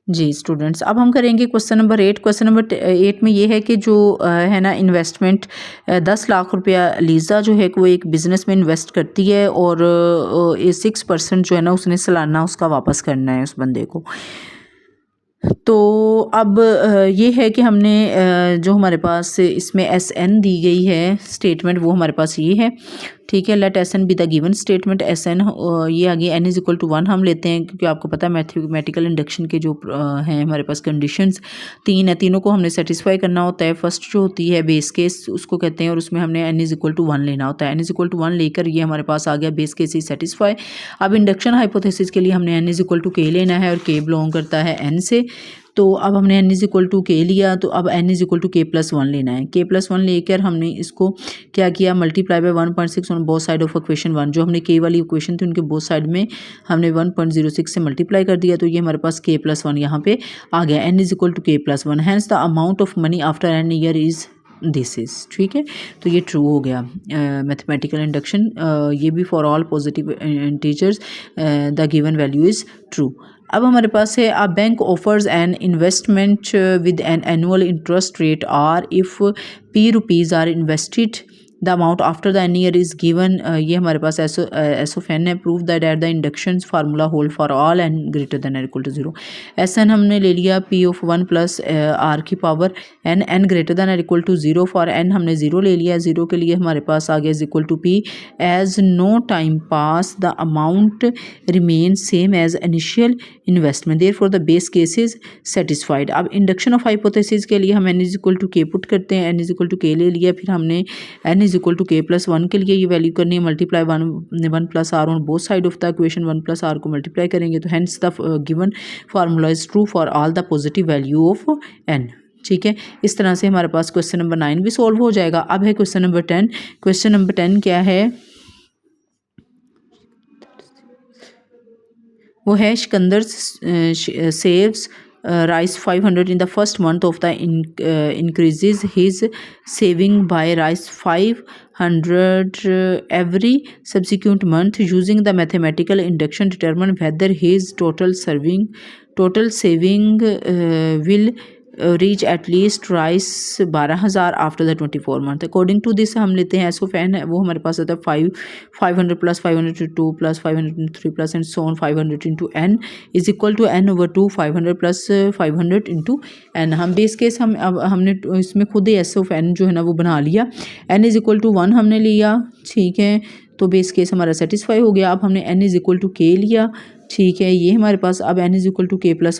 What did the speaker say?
जी students, अब हम करेंगे क्वेश्चन नंबर 8। क्वेश्चन नंबर 8 में ये है कि जो है ना इन्वेस्टमेंट 10 लाख रुपया लीज़ा जो है कि वो एक बिज़नेस में इन्वेस्ट करती है और 6% जो है ना उसने सालाना उसका वापस करना है उस बंदे को। तो अब ये है कि हमने जो हमारे पास इसमें SN दी गई है स्टेटमेंट, वो हमारे पास ये है, ठीक है। Let SN be the given statement. SN ये आगे n इज इक्वल टू 1 हम लेते हैं, क्योंकि आपको पता है मैथमेटिकल इंडक्शन के जो हैं हमारे पास कंडीशंस 3 है, तीनों को हमने सेटिस्फाई करना होता है। फर्स्ट जो होती है बेस केस उसको कहते हैं, और उसमें हमने n इज इक्वल टू 1 लेना होता है। n इज इक्वल टू 1 लेकर ये हमारे पास आ गया बेस केस इज सेटिस्फाई। अब इंडक्शन हाइपोथेसिस के लिए हमने n is equal to k लेना है, और k बिलोंग करता है n से। तो अब हमने n is equal to k लिया, तो अब n is equal to k plus 1 लेना है। k प्लस 1 लेकर हमने इसको क्या किया, multiply by 1.6 on both side of equation 1। जो हमने k वाली इक्वेशन थी उनके बोथ साइड में हमने 1.06 से मल्टीप्लाई कर दिया, तो ये हमारे पास k प्लस 1 यहाँ पे आ गया। n is equal to k plus 1, hence the amount of money after N year is this is, ठीक है। तो ये ट्रू हो गया मैथमेटिकल इंडक्शन, ये भी for all positive integers the given value is true. अब हमारे पास है a bank offers an investment with an annual interest rate R if p rupees are invested the amount after the N year is given. ये हमारे पास S of N है। Prove that at the induction formula hold for all N greater than और equal to 0। S N हमने ले लिया p of 1 plus are की power n greater than और इक्वल टू 0। फॉर n हमने 0 ले लिया, 0 के लिए हमारे पास आ गया is equal to p as no time pass the amount remain same as initial investment, therefore the base case is satisfied. अब इंडक्शन ऑफ हाइपोथेसिस के लिए हम n is equal to k put करते हैं, n is equal to k ले लिया, फिर हमने n is equal to k plus 1 के लिए ये वैल्यू करनी है, multiply 1 plus R on both side of the equation, 1 plus are को मल्टीप्लाई करेंगे, तो hence the given formula is true for all the positive value of n, ठीक है। इस तरह से हमारे पास क्वेश्चन नंबर 9 भी सॉल्व हो जाएगा। अब है क्वेश्चन नंबर 10। क्वेश्चन नंबर 10 क्या है, वो है Sikandar saves rice 500 in the first month of the increases his saving by rice 500 every subsequent month using the mathematical induction determine whether his total saving will reach at least rice 12,000 after the 24 month। According to this हम लेते हैं S of N, वो हमारे पास आता है 500 plus 500 2 plus 500 3 plus and so on 500 into N is equal to n over 2 500 plus 500 into N. हम base case अब हमने इसमें खुद ही एस ऑफ एन जो है ना वो बना लिया। n इज इक्वल टू 1 हमने लिया, ठीक है, तो बेस केस हमारा सेटिस्फाई हो गया। अब हमने n is equal to k लिया, ठीक है, ये हमारे पास अब n is equal to k plus